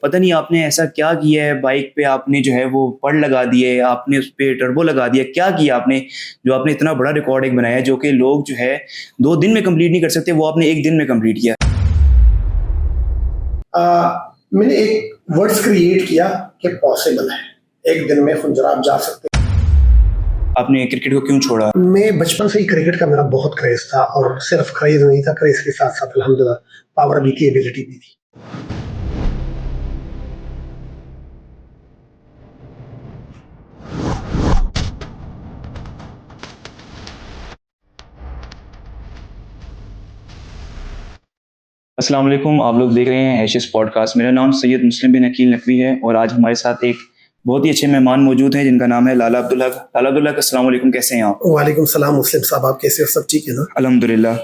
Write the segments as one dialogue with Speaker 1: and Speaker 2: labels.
Speaker 1: पता नहीं आपने ऐसा क्या किया है, बाइक पे आपने जो है वो पड़ लगा दिए, आपने उस पे टर्बो लगा दिया, क्या किया आपने जो आपने इतना बड़ा रिकॉर्ड एक बनाया जो कि लोग जो है 2 दिन में कंप्लीट नहीं कर सकते, वो आपने 1 दिन में कंप्लीट किया?
Speaker 2: मैंने एक वर्ड्स क्रिएट किया कि पॉसिबल है, एक दिन में खुंजराब जा सकते हैं।
Speaker 1: आपने क्रिकेट को क्यों छोड़ा?
Speaker 2: मैं बचपन से ही क्रिकेट का मेरा बहुत क्रेज था, और सिर्फ क्रेज नहीं था, क्रेज के साथ साथ अल्हम्दुलिल्लाह पावर भी की एबिलिटी भी थी।
Speaker 1: अस्सलाम वालेकुम, आप लोग देख रहे हैं एशेस पॉडकास्ट। मेरा नाम सैयद मुस्लिम बिन अकील नकवी है और आज हमारे साथ एक बहुत ही अच्छे मेहमान मौजूद हैं जिनका नाम है लाला अब्दुल हक। लाला अब्दुल हक, अस्सलाम वालेकुम, कैसे हैं आप?
Speaker 2: वालेकुम सलाम मुस्लिम साहब, आप कैसे हो? सब ठीक है ना?
Speaker 1: अल्हम्दुलिल्लाह।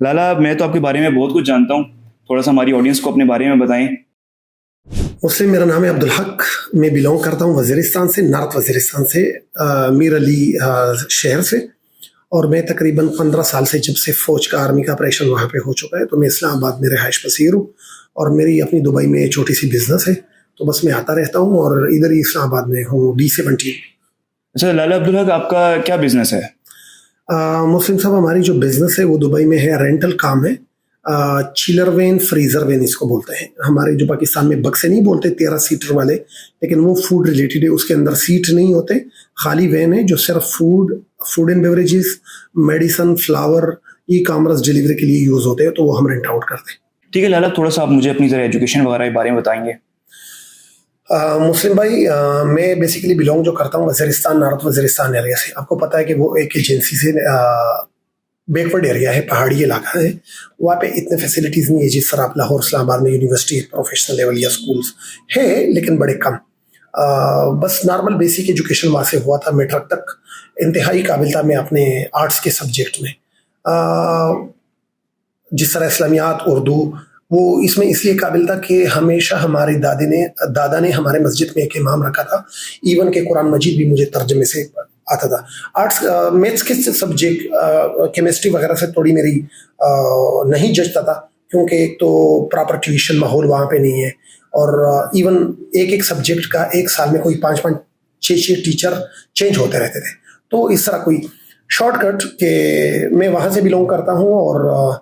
Speaker 1: लाला, मैं तो आपके बारे में बहुत कुछ जानता हूँ, थोड़ा सा हमारी ऑडियंस को अपने बारे में बताएं।
Speaker 2: मुस्लिम, मेरा नाम है अब्दुल हक, मैं बिलोंग करता हूँ वजीरिस्तान से, नॉर्थ वजीरिस्तान से, मीर अली शहर से। और मैं तकरीबन 15 साल से, जब से फौज का आर्मी का ऑपरेशन वहाँ पे हो चुका है, तो मैं इस्लामाबाद में रिहाइश पसीर हूँ। और मेरी अपनी दुबई में एक छोटी सी बिजनेस है, तो बस मैं आता रहता हूँ और इधर ही इस्लामाबाद में हूँ, D17।
Speaker 1: अच्छा लाला अब्दुल हक, आपका क्या बिजनेस है?
Speaker 2: मुस्लिम साहब, हमारी जो बिजनेस है वो दुबई में है, रेंटल काम है। चिलर वैन, फ्रीजर वैन इसको बोलते हैं। हमारे जो पाकिस्तान में बक्से नहीं बोलते 13 सीटर वाले, लेकिन वो फूड रिलेटेड है, उसके अंदर सीट नहीं होते, खाली वैन है जो सिर्फ food and beverages, medicine, flower, e commerce delivery के लिए यूज होते हैं, तो वो हम रेंट आउट करते हैं।
Speaker 1: ठीक है लाला, थोड़ा सा आप मुझे अपनी जरा एजुकेशन वगैरह के बारे में बताएंगे।
Speaker 2: मुस्लिम भाई, मैं बेसिकली बिलोंग जो करता हूँ वजीरिस्तान, नॉर्थ वजीरिस्तान एरिया से। आपको पता है कि वो एक एजेंसी से बैकवर्ड एरिया है, पहाड़ी इलाका है, वहाँ पे इतने फैसिलिटीज़ नहीं है जिस तरह आप लाहौर इस्लामाबाद में यूनिवर्सिटी प्रोफेशनल लेवल या स्कूल्स है, लेकिन बड़े कम। बस नॉर्मल बेसिक एजुकेशन वहाँ से हुआ था, मैट्रिक तक इंतहाई काबिल था मैं अपने आर्ट्स के सब्जेक्ट में। जिस तरह इस्लामियात, उर्दू, वो इसमें इसलिए काबिल था कि हमेशा हमारी दादा ने हमारे मस्जिद में एक इमाम रखा था, इवन के कुरान मजीद भी मुझे तर्जमे से आता था। आर्ट्स मैथ्स के सब्जेक्ट, केमिस्ट्री वगैरह से थोड़ी मेरी नहीं जचता था, क्योंकि एक तो प्रॉपर ट्यूशन माहौल वहाँ पे नहीं है, और इवन एक एक सब्जेक्ट का एक साल में कोई 5-5, 6-6 टीचर चेंज होते रहते थे। तो इस तरह कोई शॉर्टकट के मैं वहाँ से बिलोंग करता हूँ, और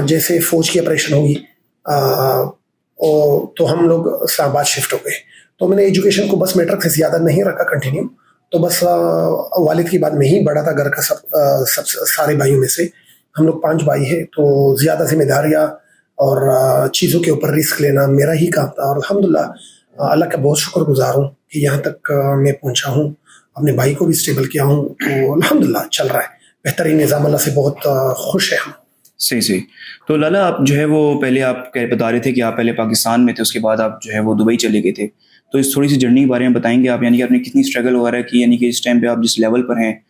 Speaker 2: जैसे फौज की ऑपरेशन हुई तो हम लोग इस्लामाबाद शिफ्ट हो गए। तो मैंने एजुकेशन को बस मैट्रिक से ज़्यादा नहीं रखा कंटिन्यू, तो बस वालिद की बात में ही बड़ा था घर का। सब सारे भाइयों में से हम लोग 5 भाई हैं, तो ज़्यादा जिम्मेदारियाँ और चीज़ों के ऊपर रिस्क लेना मेरा ही काम था। और अल्हम्दुलिल्लाह अल्लाह का बहुत शुक्रगुजार हूँ कि यहाँ तक मैं पहुँचा हूँ, अपने भाई को भी स्टेबल किया हूँ, तो अल्हम्दुलिल्लाह चल रहा है, बेहतरीन निज़ाम, अल्लाह से बहुत खुश है हम।
Speaker 1: सही सही। तो लाला, आप जो है वो पहले आप बता रहे थे कि आप पहले पाकिस्तान में थे, उसके बाद आप जो है वो दुबई चले गए थे, तो इस थोड़ी सी जर्नी के बारे में बताएंगे आप? यानी कि आपने कितनी स्ट्रगल वगैरह की, यानी कि इस टाइम पे आप जिस लेवल पर हैं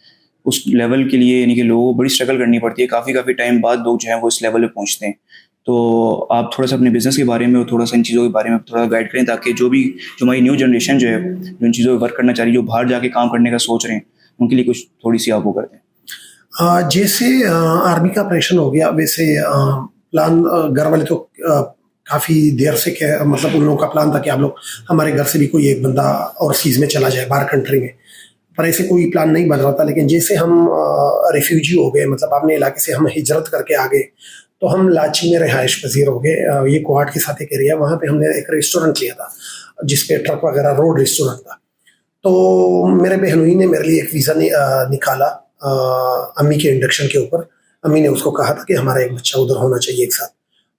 Speaker 1: उस लेवल के लिए यानी कि लोगों को बड़ी स्ट्रगल करनी पड़ती है, काफ़ी टाइम बाद लोग जो है वो इस लेवल पे पहुंचते हैं। तो आप थोड़ा सा अपने बिजनेस के बारे में और थोड़ा सा इन चीज़ों के बारे में थोड़ा गाइड करें, ताकि जो हमारी न्यू जनरेशन जो है, जो इन चीज़ों पर वर्क करना चाह रही है, जो बाहर जाके काम करने का सोच रहे हैं, उनके लिए कुछ थोड़ी सी आप वो कर दें।
Speaker 2: जैसे आर्मी का ऑपरेशन हो गया, वैसे प्लान घर वाले तो काफ़ी देर से, क्या मतलब उन लोगों का प्लान था कि आप लोग हमारे घर से भी कोई एक बंदा और सीज़ में चला जाए बाहर कंट्री में, पर ऐसे कोई प्लान नहीं बन रहा था। लेकिन जैसे हम रिफ्यूजी हो गए, मतलब अपने इलाके से हम हिजरत करके आ गए, तो हम लाची में रिहाइश पजीर हो गए। ये कोहाट के साथ एक एरिया, वहाँ पे हमने एक रेस्टोरेंट लिया था जिसपे ट्रक वगैरह, रोड रेस्टोरेंट था। तो मेरे बहनोई ने मेरे लिए एक वीज़ा निकाला अम्मी के इंडक्शन के ऊपर। अम्मी ने उसको कहा था कि हमारा एक बच्चा उधर होना चाहिए एक साथ।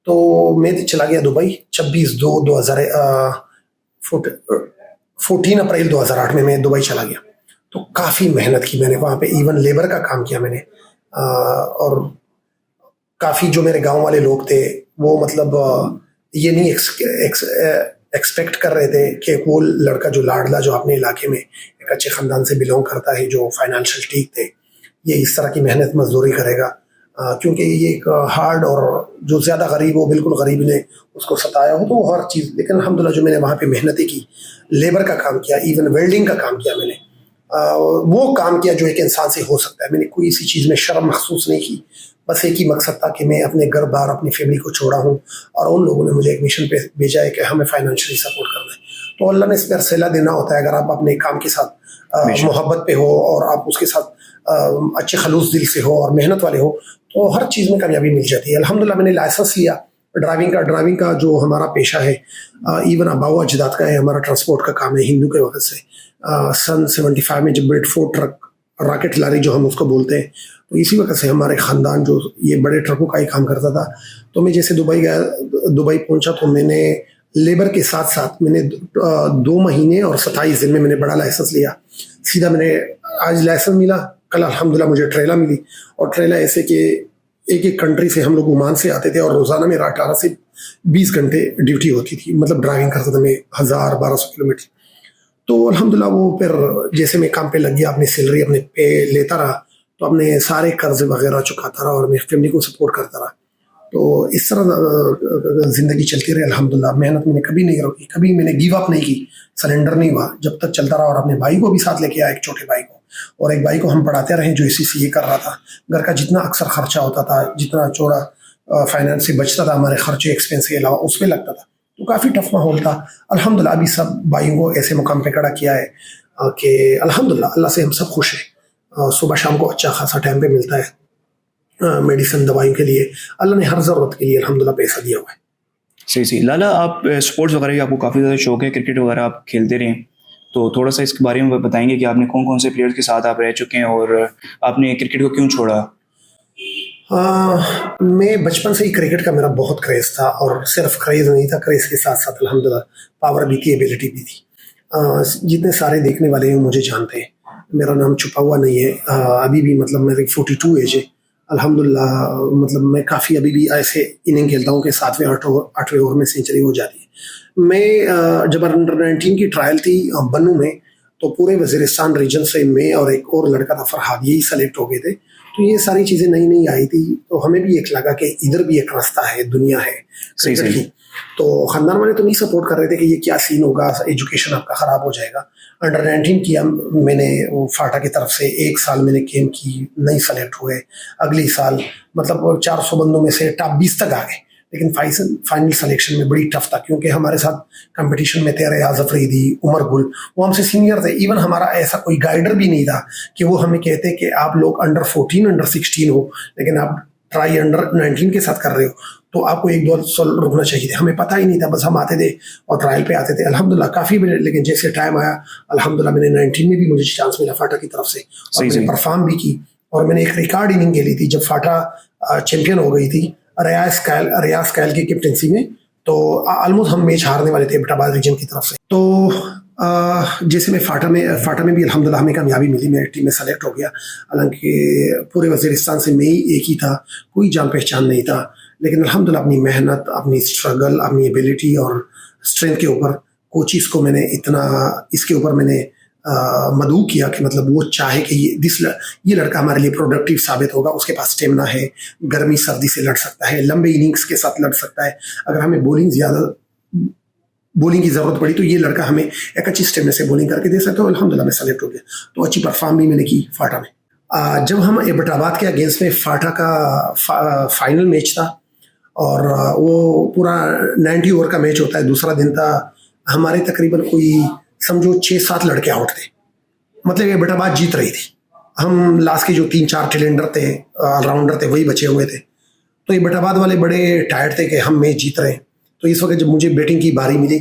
Speaker 2: तो मैं चला गया दुबई 14 अप्रैल 2008 में मैं दुबई चला गया। तो काफ़ी मेहनत की मैंने वहाँ पे, इवन लेबर का काम किया मैंने। और काफ़ी जो मेरे गांव वाले लोग थे वो मतलब ये नहीं एक्सपेक्ट कर रहे थे कि वो लड़का जो लाडला, जो अपने इलाके में एक अच्छे ख़ानदान से बिलोंग करता है, जो फाइनेंशियल ठीक थे, ये इस तरह की मेहनत मजदूरी करेगा। क्योंकि ये एक हार्ड, और जो ज़्यादा गरीब हो, बिल्कुल गरीब ने उसको सताया हो, तो हर चीज़। लेकिन अल्हम्दुलिल्लाह जो मैंने वहाँ पे मेहनती की, लेबर का काम किया, इवन वेल्डिंग का काम किया मैंने, वो काम किया जो एक इंसान से हो सकता है। मैंने कोई इसी चीज़ में शर्म महसूस नहीं की, बस एक ही मकसद था कि मैं अपने घर बार अपनी फैमिली को छोड़ा हूँ और उन लोगों ने मुझे एक मिशन पे भेजा है कि हमें फाइनेंशियली सपोर्ट करना है। तो अल्लाह ने इस पर सिला देना होता है। अगर आप अपने काम के साथ मोहब्बत पे हो और आप उसके साथ अच्छे खलूस दिल से हो और मेहनत वाले हो तो हर चीज़ में कामयाबी मिल जाती है। अल्हम्दुलिल्लाह मैंने लाइसेंस लिया ड्राइविंग का जो हमारा पेशा है, इवन आबाओ अजदाद का है, हमारा ट्रांसपोर्ट का काम है हिंदू के वक्त से। सन 75 में जब ब्रेडफोर्ड ट्रक रॉकेट लारी जो हम उसको बोलते हैं, तो इसी वक्त से हमारे ख़ानदान जो ये बड़े ट्रकों का ही काम करता था। तो मैं जैसे दुबई गया, दुबई पहुंचा तो मैंने लेबर के साथ साथ मैंने 2 महीने और 27 दिन में मैंने बड़ा लाइसेंस लिया। सीधा मैंने आज लाइसेंस मिला, कल अल्हम्दुलिल्लाह मुझे ट्रेला मिली। और ट्रेला ऐसे कि एक कंट्री से हम लोग ओमान से आते थे और रोज़ाना मेरा 18 से 20 घंटे ड्यूटी होती थी, मतलब ड्राइविंग करता था मैं 1000-1200 किलोमीटर। तो अल्हम्दुलिल्लाह वो फिर जैसे मैं काम पे लग गया, अपनी सैलरी अपने पे लेता रहा, तो अपने सारे कर्ज वगैरह चुकाता रहा और मेरी फैमिली को सपोर्ट करता रहा। तो इस तरह ज़िंदगी चलती रही अल्हम्दुलिल्लाह। मेहनत मैंने कभी नहीं रोकी, कभी मैंने गिव अप नहीं की, सरेंडर नहीं हुआ, जब तक चलता रहा। और अपने भाई को भी साथ लेके आया, एक छोटे भाई को, और एक भाई को हम पढ़ाते रहे जो CCA कर रहा था। घर का जितना अक्सर खर्चा होता था, जितना चौड़ा फाइनेंस से बचता था, हमारे खर्चे एक्सपेंस के अलावा उसमें लगता था, तो काफ़ी टफ माहौल था। अल्हम्दुलिल्लाह अभी सब भाइयों को ऐसे मुकाम पे खड़ा किया है कि अल्हम्दुलिल्लाह अल्लाह से हम सब खुश हैं। सुबह शाम को अच्छा खासा टाइम पे मिलता है मेडिसिन दवाइयों के लिए। अल्लाह ने हर ज़रूरत के लिए अल्हम्दुलिल्लाह पैसा दिया हुआ है।
Speaker 1: सही लाला, आप स्पोर्ट्स वगैरह की आपको काफ़ी ज़्यादा शौक है, क्रिकेट वगैरह आप खेलते रहे, तो थोड़ा सा इसके बारे में बताएंगे कि आपने कौन कौन से प्लेयर्स के साथ आप रह चुके हैं और आपने क्रिकेट को क्यों छोड़ा?
Speaker 2: मैं बचपन से ही क्रिकेट का मेरा बहुत क्रेज़ था, और सिर्फ क्रेज़ नहीं था, क्रेज़ के साथ साथ अल्हम्दुलिल्लाह पावर भी थी, एबिलिटी भी थी। जितने सारे देखने वाले हैं मुझे जानते हैं, मेरा नाम छुपा हुआ नहीं है। अभी भी मतलब मेरी 42 एज है अल्हम्दुलिल्लाह। मतलब मैं काफ़ी अभी भी ऐसे इनिंग खेलता हूँ कि 7वें 8वें ओवर में सेंचुरी हो जाती है। मैं जब अंडर 19 की ट्रायल थी बन्नू में, तो पूरे वज़ीरिस्तान रीजन से मैं और एक और लड़का था फरहाद, यही सेलेक्ट हो गए थे। तो ये सारी चीज़ें नई नई आई थी, तो हमें भी एक लगा कि इधर भी एक रास्ता है, दुनिया है क्रिकेट की। तो खानदान वाले तो नहीं सपोर्ट कर रहे थे कि ये क्या सीन होगा, एजुकेशन आपका ख़राब हो जाएगा। अंडर 19 किया मैंने, वो फाटा की तरफ से 1 साल मैंने गेम की, नहीं सेलेक्ट हुए। अगली साल मतलब 400 बंदों में से टॉप 20 तक आ गए, लेकिन फाइनल सिलेक्शन में बड़ी टफ था, क्योंकि हमारे साथ कंपटीशन में थे रियाज अफरीदी, उमर गुल, वो हमसे सीनियर थे। इवन हमारा ऐसा कोई गाइडर भी नहीं था कि वो हमें कहते कि आप लोग अंडर 14 अंडर 16 हो, लेकिन आप ट्राई अंडर 19 के साथ कर रहे हो, तो आपको 1-2 साल रुकना चाहिए। हमें पता ही नहीं था, बस हम आते थे और ट्रायल पे आते थे अल्हम्दुलिल्लाह काफ़ी। लेकिन जैसे टाइम आया अल्हम्दुलिल्लाह मैंने 19 में भी मुझे चांस मिला फाटा की तरफ से, और मैंने परफॉर्म भी की, और मैंने एक रिकॉर्ड इनिंग खेली थी जब फाटा चैंपियन हो गई थी रियाज कैल की कैप्टनसी में। तो ऑलमोस्ट हम मैच हारने वाले थे एबटाबाद रीजन की तरफ से। तो जैसे मैं फाटा में भी अल्हम्दुलिल्लाह हमें कामयाबी मिली, मेरी टीम में सेलेक्ट हो गया। हालांकि पूरे वज़ीरिस्तान से मैं ही एक ही था, कोई जान पहचान नहीं था, लेकिन अल्हम्दुलिल्लाह अपनी मेहनत, अपनी स्ट्रगल, अपनी एबिलिटी और स्ट्रेंथ के ऊपर कोचिज़ को मैंने इतना इसके ऊपर मैंने मदऊ किया कि मतलब वो चाहे कि ये लड़का हमारे लिए प्रोडक्टिव साबित होगा। उसके पास स्टेमिना है, गर्मी सर्दी से लड़ सकता है, लंबे इनिंग्स के साथ लड़ सकता है। अगर हमें बॉलिंग की ज़रूरत पड़ी तो ये लड़का हमें एक अच्छी स्टेमिना से बॉलिंग करके दे सकता है। अल्हम्दुलिल्लाह मैं सेलेक्ट हो गया, तो अच्छी परफॉर्म भी मैंने की फाटा में। जब हम एबटाबाद के अगेंस्ट में फाटा का फाइनल मैच था, और वो पूरा 90 ओवर का मैच होता है, दूसरा दिन था, हमारे तकरीबन कोई समझो 6-7 लड़के आउट थे, मतलब एबटाबाद जीत रही थी। हम लास्ट के जो 3-4 टेलेंडर थे, ऑलराउंडर थे, वही बचे हुए थे। तो एबटाबाद वाले बड़े टायर्ड थे कि हम मैच जीत रहे हैं। तो इस वक्त जब मुझे बैटिंग की बारी मिली,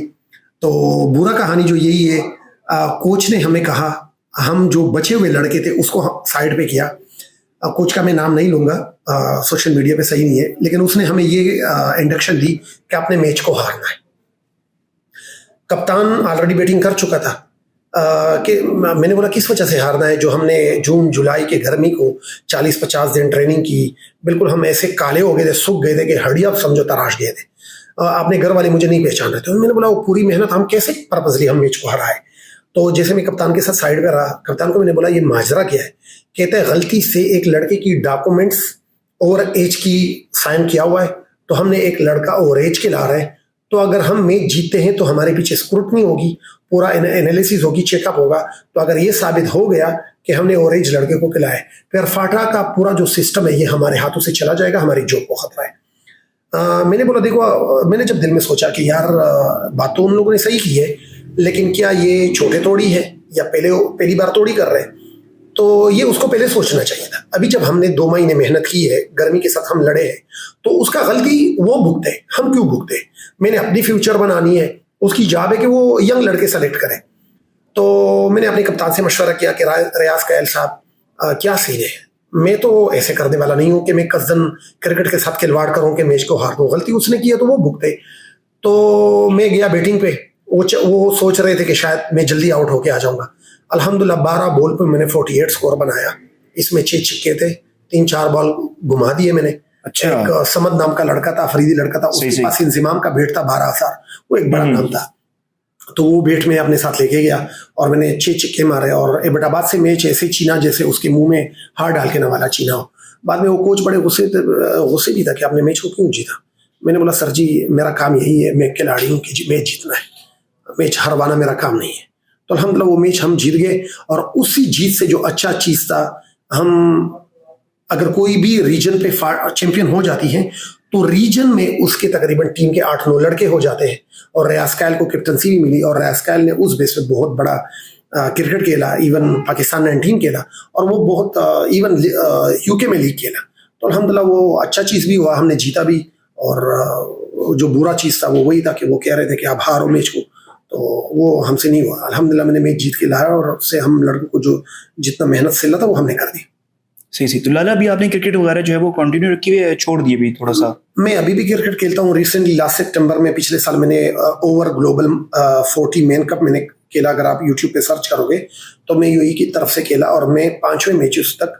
Speaker 2: तो बुरा कहानी जो यही है, कोच ने हमें कहा, हम जो बचे हुए लड़के थे उसको साइड पे किया। कोच का मैं नाम नहीं लूँगा, सोशल मीडिया पे सही नहीं है, लेकिन उसने हमें ये इंडक्शन दी कि अपने मैच को हारना है। कप्तान ऑलरेडी बैटिंग कर चुका था, कि मैंने बोला किस वजह से हारना है, जो हमने जून जुलाई के गर्मी को 40-50 दिन ट्रेनिंग की, बिल्कुल हम ऐसे काले हो गए थे, सूख गए थे कि हड्डियाँ समझो तराश गए थे। आपने घर वाले मुझे नहीं पहचान रहे थे। मैंने बोला वो पूरी मेहनत हम कैसे पर्पसली हम मैच को हराए। तो जैसे मैं कप्तान के साथ साइड पर रहा, कप्तान को मैंने बोला ये माजरा क्या है। कहते हैं गलती से एक लड़के की डॉक्यूमेंट्स ओवर एज की साइन किया हुआ है, तो हमने एक लड़का ओवर एज के ला रहे हैं, तो अगर हम मैच जीतते हैं तो हमारे पीछे स्क्रूटनी होगी, पूरा एनालिसिस होगी, चेकअप होगा। तो अगर ये साबित हो गया कि हमने ऑरेंज लड़के को खिलाया है, फिर फाटा का पूरा जो सिस्टम है ये हमारे हाथों से चला जाएगा, हमारी जॉब को खतरा है। मैंने बोला देखो, मैंने जब दिल में सोचा कि यार बात तो उन लोगों ने सही की है, लेकिन क्या ये छोटे तोड़ी है या पहली बार तोड़ी कर रहे हैं, तो ये उसको पहले सोचना चाहिए था। अभी जब हमने 2 महीने मेहनत की है, गर्मी के साथ हम लड़े हैं, तो उसका गलती वो भुगते, हम क्यों भुगते। मैंने अपनी फ्यूचर बनानी है, उसकी जॉब है कि वो यंग लड़के सेलेक्ट करे। तो मैंने अपने कप्तान से मशवरा किया कि रियाज कायल साहब क्या सीन है, मैं तो ऐसे करने वाला नहीं हूँ कि मैं कसदन क्रिकेट के साथ खिलवाड़ करूँ कि मैच को हार दूँ, गलती उसने की है तो वो भुगते। तो मैं गया बैटिंग पे, वो सोच रहे थे कि शायद मैं जल्दी आउट होके आ जाऊंगा। अल्हम्दुलिल्लाह 12 बॉल पे मैंने 48 स्कोर बनाया, इसमें 6 छक्के थे, 3-4 बॉल घुमा दिए मैंने।
Speaker 1: अच्छा।
Speaker 2: एक समद नाम का लड़का था, अफरीदी लड़का था, उसके पास इंजिमाम का बैट था 12,000, वो एक बड़ा नाम था, तो वो बैट में अपने साथ लेके गया और मैंने 6 छक्के मारे और एबटाबाद से मैच ऐसे छीना जैसे उसके मुंह में हार डाल के नवाला छीना हो। बाद में वो कोच बड़े गुस्से भी था कि आपने मैच को क्यों जीता। मैंने बोला सर जी मेरा काम यही है, मैं खिलाड़ी हूँ कि मैच जीतना है, मैच हरवाना मेरा काम नहीं है। तो अल्हम्दुलिल्लाह वो मैच हम जीत गए और उसी जीत से जो अच्छा चीज़ था, हम अगर कोई भी रीजन पे चैंपियन हो जाती है तो रीजन में उसके तकरीबन टीम के 8-9 लड़के हो जाते हैं। और रियाज कायल को कैप्टनसी भी मिली और रियाज कायल ने उस बेस पे बहुत बड़ा क्रिकेट खेला, इवन पाकिस्तान 19 खेला और वो बहुत इवन यूके में लीग खेला। तो अल्हम्दुलिल्लाह वो अच्छा चीज़ भी हुआ, हमने जीता भी। और जो बुरा चीज़ था वो वही था कि वो कह रहे थे कि आप हारो मैच को, तो वो हमसे नहीं हुआ। अल्हम्दुलिल्लाह मैंने मैच जीत के लाया और उससे हम लड़कों को जो जितना मेहनत से लगा था वो हमने कर दी।
Speaker 1: सही। तो लाला अभी आपने क्रिकेट वगैरह जो है वो कंटिन्यू रखी हुई है, छोड़ दिए भी थोड़ा सा?
Speaker 2: मैं अभी भी क्रिकेट खेलता हूँ। रिसेंटली लास्ट सितंबर में पिछले साल मैंने ओवर ग्लोबल 40 मेन कप मैंने खेला। अगर आप यूट्यूब पे सर्च करोगे तो मैं यूएई की तरफ से खेला और मैं 5वें मैचेस तक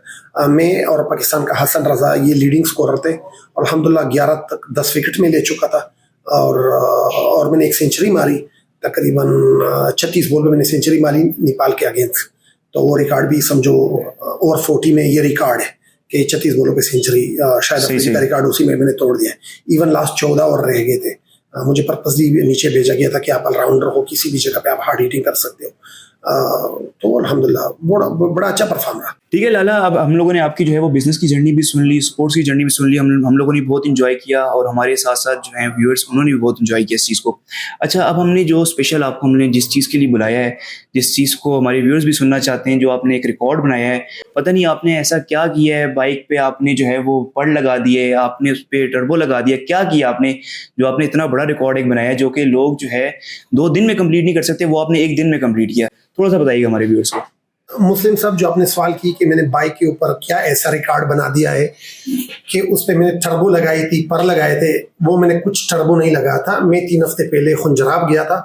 Speaker 2: मैं और पाकिस्तान का हसन रजा ये लीडिंग स्कोरर थे और अल्हम्दुलिल्लाह 11 तक 10 विकेट में ले चुका था। और मैंने एक सेंचुरी मारी, तकरीबन 36 बॉल में मैंने सेंचुरी मारी नेपाल के अगेंस्ट। तो वो रिकॉर्ड भी समझो ओवर 40 में ये रिकॉर्ड है कि 36 बॉलों पे सेंचुरी, शायद अफ्रीदी का रिकॉर्ड उसी में मैंने तोड़ दिया है। इवन लास्ट 14 और रह गए थे। मुझे पर्पसली नीचे भेजा गया था कि आप ऑलराउंडर हो, किसी भी जगह पे आप हार्ड हिटिंग कर सकते हो। तो अल्हम्दुलिल्लाह बड़ा अच्छा परफॉर्म रहा।
Speaker 1: ठीक है लाला, अब हम लोगों ने आपकी जो है वो बिजनेस की जर्नी भी सुन ली, स्पोर्ट्स की जर्नी भी सुन ली, हम लोगों ने बहुत इंजॉय किया और हमारे साथ साथ जो है व्यूअर्स उन्होंने भी बहुत इंजॉय किया इस चीज़ को। अच्छा, अब हमने जो स्पेशल आपको हमने जिस चीज़ के लिए बुलाया है, जिस चीज़ को हमारे व्यूअर्स भी सुनना चाहते हैं, जो आपने एक रिकॉर्ड बनाया है, पता नहीं आपने ऐसा क्या किया है, बाइक पे आपने जो है वो पड़ लगा दिए, आपने उस पर टर्बो लगा दिया, क्या किया आपने जो आपने इतना बड़ा रिकॉर्ड एक बनाया जो कि लोग जो है 2 दिन में कंप्लीट नहीं कर सकते, वो आपने 1 दिन में कंप्लीट किया। थोड़ा सा बताइएगा हमारे व्यूअर्स को।
Speaker 2: मुस्लिम साहब, जो आपने सवाल की कि मैंने बाइक के ऊपर क्या ऐसा रिकॉर्ड बना दिया है कि उस पर मैंने टर्बो लगाई थी, पर लगाए थे, वो मैंने कुछ टर्बो नहीं लगाया था। मैं 3 हफ्ते पहले खुंजराब गया था,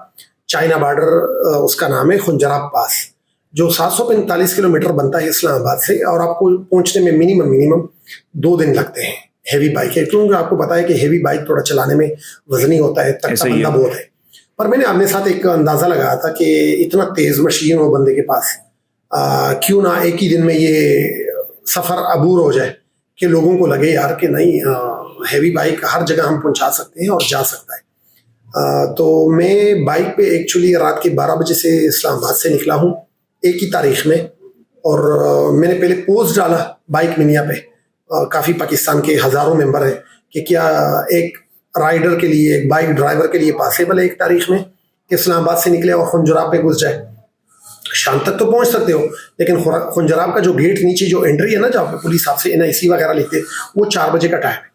Speaker 2: चाइना बॉर्डर उसका नाम है, खुंजराब पास, जो 745 किलोमीटर बनता है इस्लामाबाद से और आपको पहुंचने में मिनिमम 2 दिन लगते हैं। हैवी बाइक है, क्योंकि आपको पता है कि हैवी बाइक थोड़ा चलाने में वजनी होता है, तख्ता बंदा बहुत है। पर मैंने अपने साथ एक अंदाजा लगाया था कि इतना तेज मशीन हो बंदे के पास, क्यों ना एक ही दिन में ये सफ़र अबूर हो जाए कि लोगों को लगे यार कि नहीं, हैवी बाइक हर जगह हम पहुंचा सकते हैं और जा सकता है। तो मैं बाइक पे एक्चुअली रात के 12 बजे से इस्लामाबाद से निकला हूँ एक ही तारीख में। और मैंने पहले पोस्ट डाला बाइक मिनिया पे, काफ़ी पाकिस्तान के हज़ारों मेंबर हैं, कि क्या एक राइडर के लिए, एक बाइक ड्राइवर के लिए पॉसिबल है 1 तारीख में कि इस्लामाबाद से निकले और खुंजराब पे घुस जाए। शाम तक तो पहुंच सकते हो, लेकिन खुंजराब का जो गेट नीचे जो एंट्री है ना, जहाँ पे पुलिस आपसे NIC वगैरह लिखते हैं, वो 4 बजे का टाइम है।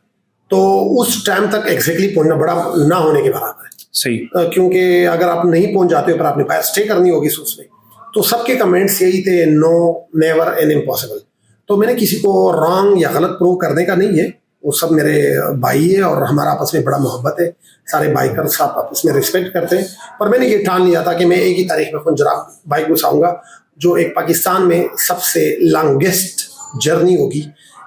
Speaker 2: तो उस टाइम तक एग्जैक्टली पहुंचना बड़ा ना होने के बराबर है।
Speaker 1: सही।
Speaker 2: क्योंकि अगर आप नहीं पहुंच जाते हो पर आपने फायर स्टे करनी होगी उसमें, तो सबके कमेंट्स यही थे, नो, नेवर एंड इम्पॉसिबल। तो मैंने किसी को रॉन्ग या गलत प्रूव करने का नहीं है, वो सब मेरे भाई है और हमारा आपस में बड़ा मोहब्बत है, सारे बाइकर्स आपस में रिस्पेक्ट करते हैं। पर मैंने ये ठान लिया था कि मैं एक ही तारीख में खुंजराब बाइक घुसाऊंगा, जो एक पाकिस्तान में सबसे लॉन्गेस्ट जर्नी होगी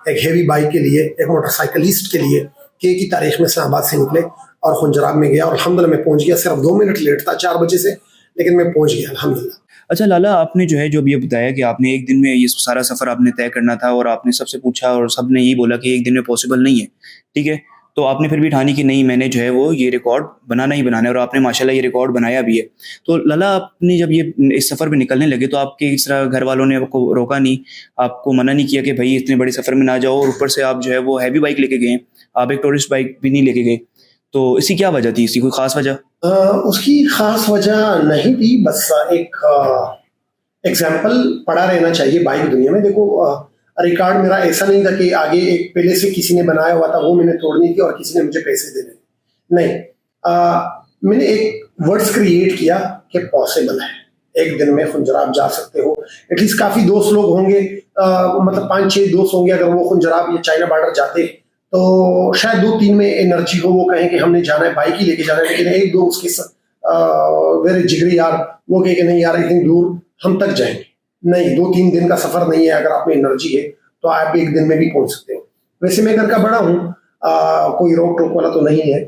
Speaker 2: एक हेवी बाइक के लिए, एक मोटरसाइकिलिस्ट के लिए, कि एक ही तारीख में इस्लामाबाद से निकले और खुंजराब में गया और अल्हम्दुलिल्लाह मैं पहुंच गया। सिर्फ 2 मिनट लेट था 4 बजे से, लेकिन मैं पहुंच गया अल्हम्दुलिल्लाह।
Speaker 1: अच्छा लाला, आपने जो है जो अभी बताया कि आपने 1 दिन में ये सारा सफ़र आपने तय करना था और आपने सबसे पूछा और सबने यही बोला कि 1 दिन में पॉसिबल नहीं है, ठीक है। तो आपने फिर भी ठानी कि नहीं, मैंने जो है वो ये रिकॉर्ड बनाना ही बनाना है, और आपने माशाल्लाह ये रिकॉर्ड बनाया भी है। तो लाला, आपने जब ये इस सफ़र पे निकलने लगे तो आपके इस तरह घर वालों ने आपको रोका नहीं, आपको मना नहीं किया कि भाई इतने बड़े सफ़र में ना जाओ, और ऊपर से आप जो है वो हैवी बाइक लेके गए, आप एक टूरिस्ट बाइक भी नहीं लेके गए, तो इसकी क्या वजह थी? इसकी कोई ख़ास वजह?
Speaker 2: उसकी खास वजह नहीं थी, बस एक एग्जाम्पल पड़ा रहना चाहिए बाइक दुनिया में। देखो, रिकॉर्ड मेरा ऐसा नहीं था कि आगे एक पहले से किसी ने बनाया हुआ था, वो मैंने तोड़नी थी और किसी ने मुझे पैसे देने। नहीं, मैंने एक वर्ड्स क्रिएट किया कि पॉसिबल है, एक दिन में खुंजराब जा सकते हो। एटलीस्ट काफी दोस्त लोग होंगे, मतलब 5-6 दोस्त होंगे, अगर वो खुंजराब या चाइना बॉर्डर जाते तो शायद 2-3 में एनर्जी हो, वो कहें कि हमने जाना है, बाइक ही लेके जाना है। लेकिन एक दो उसके मेरे जिगरी यार वो कहे कि नहीं यार, इतनी दूर हम तक जाएंगे नहीं, 2-3 दिन का सफर नहीं है, अगर आप में एनर्जी है तो आप एक दिन में भी पहुंच सकते हो। वैसे मैं घर का बड़ा हूँ, कोई रोक टोक वाला तो नहीं है।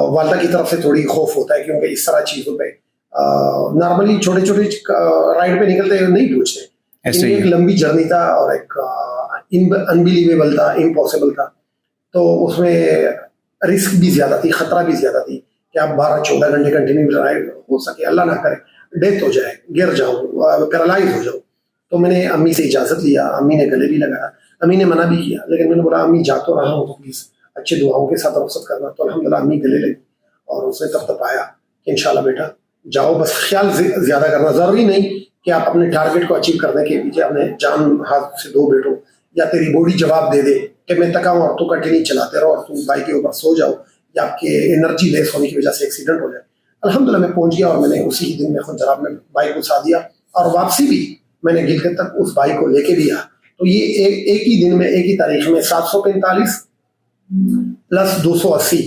Speaker 2: वालदा की तरफ से थोड़ी खौफ होता है, क्योंकि इस तरह चीजों पे नॉर्मली छोटे छोटे राइड पे निकलते नहीं पूछते।
Speaker 1: ऐसे ही
Speaker 2: एक
Speaker 1: है।
Speaker 2: लंबी जर्नी था और एक अनबिलीवेबल था, इम्पॉसिबल था। तो उसमें रिस्क भी ज्यादा थी, खतरा भी ज्यादा थी कि आप 12-14 घंटे कंटिन्यू राइड, हो सके अल्लाह ना करे डेथ हो जाए, गिर जाऊं, पैरालाइज हो जाऊं। तो मैंने अम्मी से इजाजत लिया, अम्मी ने गले भी लगाया, अम्मी ने मना भी किया, लेकिन मैंने बोला अम्मी जा तो रहा हूँ तो प्लीज अच्छे दुआओं के साथ रुखसत करना। तो अल्हम्दुलिल्लाह अम्मी गले लगी और उसने तब तपाया कि इंशाल्लाह बेटा जाओ, बस ख्याल ज्यादा करना। जरूरी नहीं कि आप अपने टारगेट को अचीव करने के पीछे अपने जान हाथ से दो बैठो, या तेरी बॉडी जवाब दे दे कि मैं थका हूं और तू कंटिन्यू चलाते रहो और तू बाइक के ऊपर सो जाओ, या आपके एनर्जी लेस होने की वजह से एक्सीडेंट हो जाए। अल्हम्दुलिल्लाह मैं पहुंच गया और मैंने उसी ही दिन में खुंजराब में बाइक घुसा दिया, और वापसी भी मैंने गिलगित तक उस बाइक को लेके भी आया। तो ये एक ही दिन में, एक ही तारीख में 745 प्लस 280,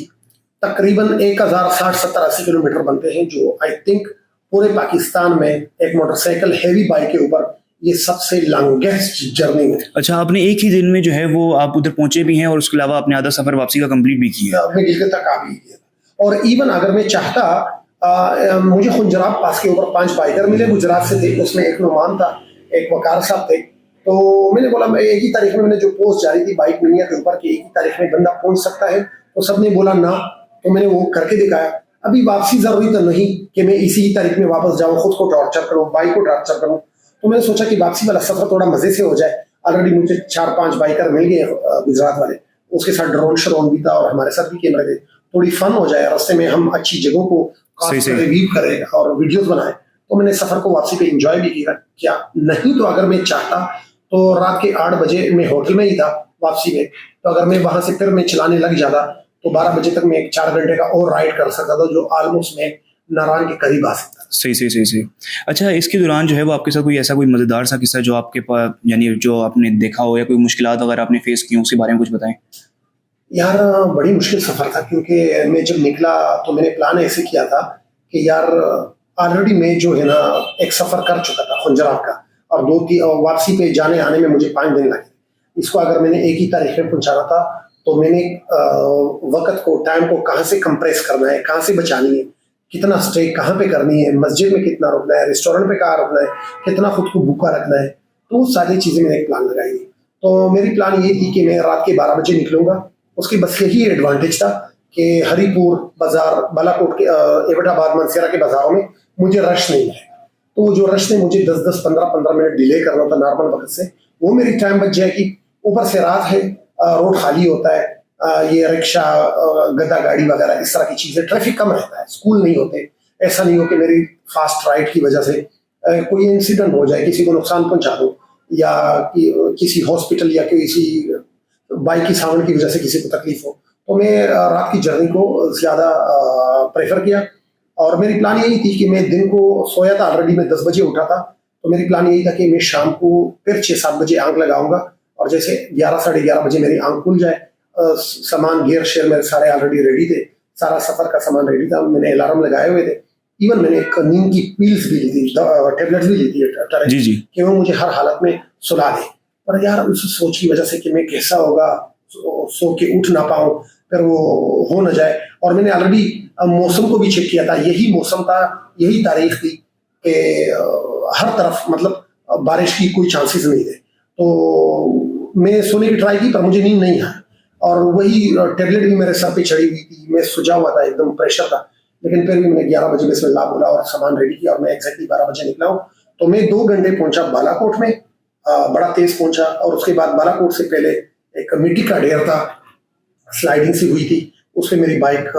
Speaker 2: तकरीबन 1060-70-80 किलोमीटर बनते हैं, जो आई थिंक पूरे पाकिस्तान में एक मोटरसाइकिल हैवी बाइक के ऊपर ये सबसे लॉन्गेस्ट जर्नी है।
Speaker 1: अच्छा, आपने एक ही दिन में जो है वो आप उधर पहुंचे भी हैं, और उसके अलावा आपने आधा सफ़र वापसी का कंप्लीट भी किया?
Speaker 2: मैं गिलगित तक आ भी गया, और इवन अगर मैं चाहता, मुझे खुंजराब पास के ऊपर 5 बाइकर मिले, गुजरात से थे, उसमें एक नुमान था, एक वकार साहब थे। तो मैंने बोला, मैं एक ही तारीख में मैंने जो पोस्ट जारी थी बाइक मीडिया के ऊपर कि एक ही तारीख में बंदा पहुंच सकता है, तो सबने बोला ना, तो मैंने वो करके दिखाया। अभी वापसी जरूरी तो नहीं कि मैं इसी ही तारीख में वापस जाऊँ, खुद को टॉर्चर करूँ, बाइक को टॉर्चर करूँ। तो मैंने सोचा कि वापसी वाला सफर थोड़ा मजे से हो जाए। ऑलरेडी मुझे 4-5 बाइकर मिल गए गुजरात वाले, उसके साथ ड्रोन श्रोन भी था और हमारे साथ भी कैमरे थे, थोड़ी फन हो जाए, रास्ते में हम अच्छी जगहों को रिव्यू करें और वीडियोस बनाए। तो मैंने सफर को वापसी पे एंजॉय भी किया। नहीं तो अगर मैं चाहता तो रात के 8 बजे मैं होटल में ही था वापसी में, तो अगर मैं वहां से फिर मैं चलाने लग जाता तो 12 बजे तक मैं एक 4 घंटे का और राइड कर सकता था, जो ऑलमोस्ट मैं नारायण के करीब आ सकता।
Speaker 1: सही। अच्छा, इसके दौरान जो है वो आपके साथ कोई ऐसा कोई मज़ेदार सा किस्सा जो आपके पास, यानी जो आपने देखा हो, या कोई मुश्किलात अगर आपने फेस की हो, उसके बारे में कुछ बताएं?
Speaker 2: यार बड़ी मुश्किल सफर था, क्योंकि मैं जब निकला तो मैंने प्लान ऐसे किया था कि यार ऑलरेडी मैं जो है ना एक सफर कर चुका था खुंजराब का, और 2-3 वापसी पे जाने आने में मुझे 5 दिन लगे। इसको अगर मैंने एक ही तारीख में पहुंचाना था तो मैंने वक्त को, टाइम को कहाँ से कंप्रेस करना है, कहाँ से बचानी है, कितना स्टे कहाँ पे करनी है, मस्जिद में कितना रुकना है, रेस्टोरेंट पे कहाँ रुकना है, कितना खुद को भूखा रखना है, तो वो सारी चीजें मैंने एक प्लान लगाई थी। तो मेरी प्लान ये थी कि मैं रात के 12 बजे निकलूंगा। उसकी बस यही एडवांटेज था कि हरिपुर बाजार, बालाकोट के, एबटाबाद, मनसेरा के बाजारों में मुझे रश नहीं है। तो वो जो रश ने मुझे 10-10, 15-15 मिनट डिले करना था नॉर्मल वक्त से, वो मेरी टाइम बच जाएगी। ऊपर से रात है, रोड खाली होता है, ये रिक्शा, गधा गाड़ी वगैरह इस तरह की चीजें, ट्रैफिक कम रहता है, स्कूल नहीं होते। ऐसा नहीं हो कि मेरी फास्ट राइड की वजह से कोई इंसिडेंट हो जाए, किसी को नुकसान पहुंचा दो, या किसी हॉस्पिटल या किसी बाइक की साउंड की वजह से किसी को तकलीफ हो। तो मैं रात की जर्नी को ज्यादा प्रेफर किया, और मेरी प्लान यही थी कि मैं दिन को सोया था, ऑलरेडी मैं 10 बजे उठा था, तो मेरी प्लान यही था कि मैं शाम को फिर 6-7 बजे आंख लगाऊंगा, और जैसे 11-11:30 बजे मेरी आंख खुल जाए, सामान गियर शेयर मेरे सारे ऑलरेडी रेडी थे, सारा सफर का सामान रेडी था, मैंने अलार्म लगाए हुए थे। इवन मैंने एक नींद की पील्स भी ली थी, टेबलेट्स भी ली थी
Speaker 1: जी।
Speaker 2: कि वो मुझे हर हालत में सुला दे। पर यार उस सोच की वजह से कि मैं कैसा होगा, सो के उठ ना पाऊं, फिर वो हो ना जाए। और मैंने ऑलरेडी मौसम को भी चेक किया था, यही मौसम था, यही तारीख थी कि हर तरफ मतलब बारिश की कोई चांसेस नहीं थे। तो मैं सोने की ट्राई की, पर मुझे नींद नहीं आया। और वही टेबलेट भी मेरे सर पे चढ़ी हुई थी, मैं सुजा हुआ था, एकदम प्रेशर था, लेकिन फिर भी मैंने 11 बजे बिस्मिल्लाह बोला और सामान रेडी किया और मैं एग्जैक्टली 12 बजे निकला हूँ। तो मैं 2 घंटे पहुंचा बालाकोट में, बड़ा तेज पहुंचा, और उसके बाद बालाकोट से पहले एक मिट्टी का ढेर था, स्लाइडिंग सी हुई थी, उसमें मेरी बाइक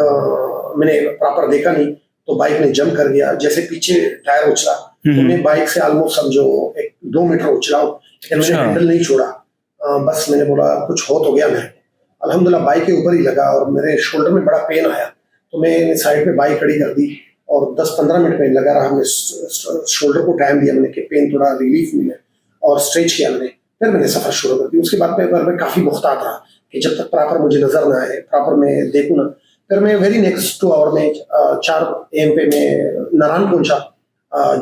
Speaker 2: मैंने प्रॉपर देखा नहीं, तो बाइक ने जंप कर दिया। जैसे पीछे टायर उछला तो मैं बाइक से ऑलमोस्ट समझो 1-2 मीटर उछला हूँ, लेकिन मैंने हैंडल नहीं छोड़ा। बस मैंने बोला कुछ हो तो गया मेरे को। अल्हम्दुलिल्लाह बाइक के ऊपर ही लगा और मेरे शोल्डर में बड़ा पेन आया, तो मैंने साइड पे बाइक खड़ी कर दी और 10-15 मिनट में लगा रहा। मैं शोल्डर को टाइम दिया मैंने कि पेन थोड़ा रिलीफ मिले, और स्ट्रेच किया मैंने, फिर मैंने सफर शुरू कर दिया। उसके बाद मैं काफी मुख्तात रहा कि जब तक प्रॉपर मुझे नजर ना आए, प्रॉपर मैं देखूँ ना। फिर मैं वेरी नेक्स्ट 2 आवर में 4 AM पे मैं नारायण पहुंचा,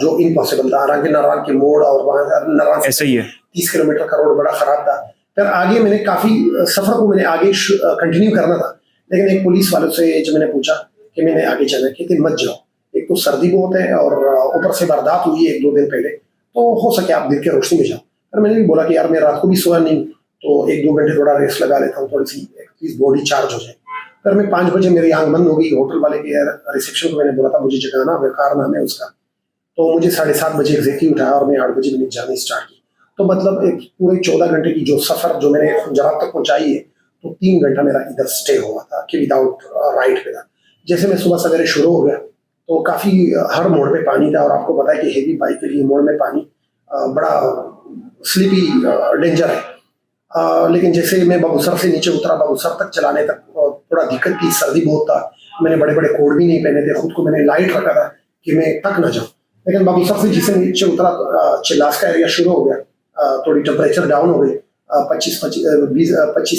Speaker 2: जो इम्पॉसिबल था। हालांकि नारायण के मोड़ और वहाँ नारायण
Speaker 1: ऐसा ही है,
Speaker 2: 30 किलोमीटर का रोड बड़ा खराब था। फिर आगे मैंने काफी सफर को मैंने आगे कंटिन्यू करना था, लेकिन एक पुलिस वालों से जब मैंने पूछा कि मैंने आगे चलना, कहते मत जाओ, एक तो सर्दी बहुत है और ऊपर से बर्दाश्त हुई है 1-2 दिन पहले, तो हो सके आप दिन के रोशनी में जाओ। फिर मैंने भी बोला कि यार मैं रात को भी सोया नहीं, तो 1-2 घंटे थोड़ा रेस्ट लगा लेता हूँ, थोड़ी सी एटलीस्ट बॉडी चार्ज हो जाए। फिर मैं 5 बजे मेरी आंख बंद हो गई। होटल वाले के रिसेप्शन को मैंने बोला था मुझे जगाना, बेकार नाम है उसका, तो मुझे 7:30 बजे एग्जैक्टली उठाया और मैं 8 बजे मैंने जर्नी स्टार्ट की। तो मतलब एक पूरे 14 घंटे की जो सफर जो मैंने खंजरात तक पहुंचाई है, तो 3 घंटा मेरा इधर स्टे हुआ था कि विदाउट राइड पे था। जैसे मैं सुबह सवेरे शुरू हो गया तो काफी हर मोड़ पे पानी था, और आपको पता है कि हेवी बाइक के लिए मोड़ में पानी बड़ा स्लीपी डेंजर है। लेकिन जैसे मैं बबूसर से नीचे उतरा, बबूसर तक चलाने तक थोड़ा दिक्कत की, सर्दी बहुत था, मैंने बड़े बड़े कोट भी नहीं पहने थे, खुद को मैंने लाइट रखा था कि मैं तक ना जाऊँ। लेकिन बबूसर से जिसे नीचे उतरा चिल्लास का एरिया शुरू हो गया, थोड़ी टेम्परेचर डाउन हो गई, 25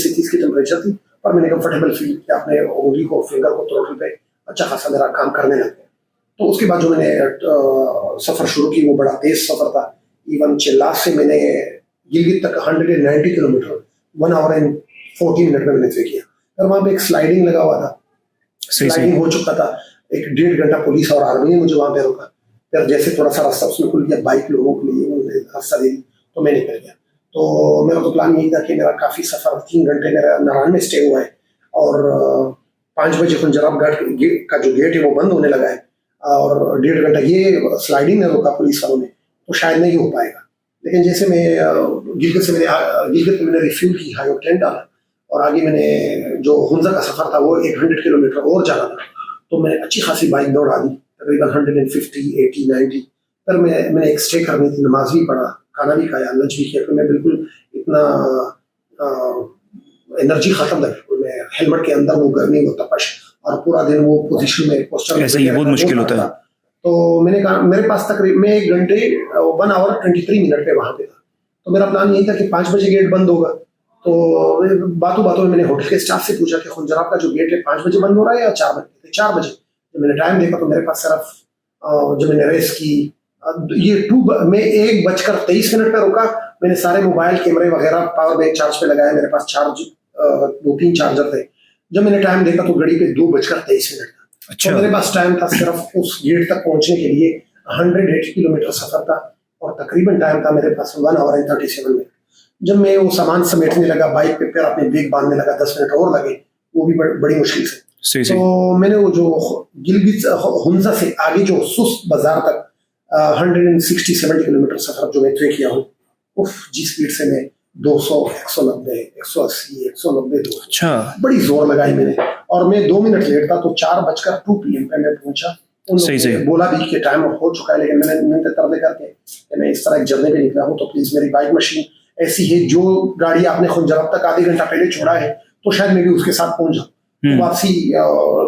Speaker 2: से 30 की टेम्परेचर थी, पर मैंने कंफर्टेबल फील किया, अपने उंगली को, फिंगर को थ्रोटल पे अच्छा खासा मेरा काम करने लग गया। तो उसके बाद जो मैंने सफर शुरू की वो बड़ा तेज सफर था। इवन चिल्लास से मैंने गिलगित तक 190 किलोमीटर 1 आवर एंड 14 मिनट में मैंने तय किया। फिर वहां पे एक स्लाइडिंग लगा हुआ था, स्लाइडिंग हो चुका था, 1-1.5 घंटा पुलिस और आर्मी ने मुझे वहां पे रोका। फिर जैसे थोड़ा सा रास्ता उसमें खुल गया बाइक लोगों के लिए, उन्होंने रास्ता दे दी, तो मैं निकल गया। तो मेरा तो प्लान यही था कि मेरा काफी सफर 3 घंटे मेरा नारायण में स्टे हुआ है, और 5 बजे खुंजराब घाट का जो गेट है वो बंद होने लगा है, और 1.5 घंटा ये स्लाइडिंग ने रोका पुलिस वालों ने, तो शायद नहीं हो पाएगा। लेकिन जैसे मैं गिलगित में मैंने रिफ्यूल की, हाई ऑक्टेन डाला, और आगे मैंने जो हुंजा का सफर था वो 100 किलोमीटर और जाना था, तो मैंने अच्छी खासी बाइक दौड़ा दी, तकरीबन 150, 80, 90। फिर मैंने एक स्टे करनी थी, नमाज भी पढ़ा, खाना भी खाया, लंच भी किया। फिर मैं बिल्कुल इतना एनर्जी खत्म था, बिल्कुल मैं हेलमेट के अंदर वो गर्मी, वो तपश, और पूरा दिन वो पोजीशन में पोस्टर
Speaker 1: ऐसा ही बहुत मुश्किल होता है।
Speaker 2: तो मैंने कहा मेरे पास तकरीबन मैं 1 घंटे 1 आवर 23 मिनट पे वहां पे था। तो मेरा प्लान यही था कि 5 बजे गेट बंद होगा। तो बातों बातों में मैंने होटल के स्टाफ से पूछा कि खुंजराब का जो गेट है 5 बजे बंद हो रहा है या 4 बजे? 4 बजे। जब मैंने टाइम देखा तो मेरे पास सिर्फ जब मैंने रेस की मैं 1:23 पे रुका। मैंने सारे मोबाइल कैमरे वगैरह पावर बैंक चार्ज पे लगाया, मेरे पास चार्ज 2-3 चार्जर थे। जब मैंने टाइम देखा तो घड़ी पे 2:23 था।
Speaker 1: अच्छा।
Speaker 2: तो मेरे पास टाइम था सिर्फ उस गेट तक पहुंचने के लिए 180 किलोमीटर सफर था, और तकरीबन टाइम था मेरे पास 1 आवर एंड 37 मिनट। जब मैं वो सामान समेटने लगा बाइक पे, फिर अपने बैग बांधने लगा, 10 मिनट और लगे, वो भी बड़ी मुश्किल से।
Speaker 1: सही सही।
Speaker 2: तो मैंने वो जो गिलगित हुंजा से आगे जो सुस्त बाजार तक 160-170 किलोमीटर सफर जो मैं तय किया हूँ, उफ, जिस स्पीड से मैं 200, 190, 180, 190, 200,
Speaker 1: अच्छा,
Speaker 2: बड़ी जोर लगाई मैंने। और मैं 2 मिनट लेट था, तो 4:02 PM पे मैं पहुंचा। उन
Speaker 1: सही
Speaker 2: लोगों ने
Speaker 1: सही।
Speaker 2: बोला भी कि टाइम हो चुका है, लेकिन मैंने मिनट तरले करके कि मैं इस तरह एक जर्नी पे निकला हूँ, तो प्लीज मेरी बाइक मशीन ऐसी है, जो गाड़ी आपने खुंजराब तक आधे घंटा पहले छोड़ा है, तो शायद मैं भी उसके साथ पहुंच जाऊँ। तो वापसी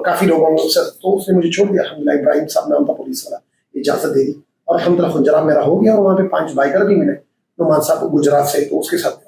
Speaker 2: काफी लोगों से, तो उसने मुझे छोड़ दिया। अल्हम्दुलिल्लाह, इब्राहिम साहब नाम था पुलिस वाला, इजाजत दे दी, और अल्हम्दुलिल्लाह खुंजराब मेरा हो गया। और वहाँ पे 5 बाइकर भी मिले, नुमान साहब गुजरात से, तो उसके साथ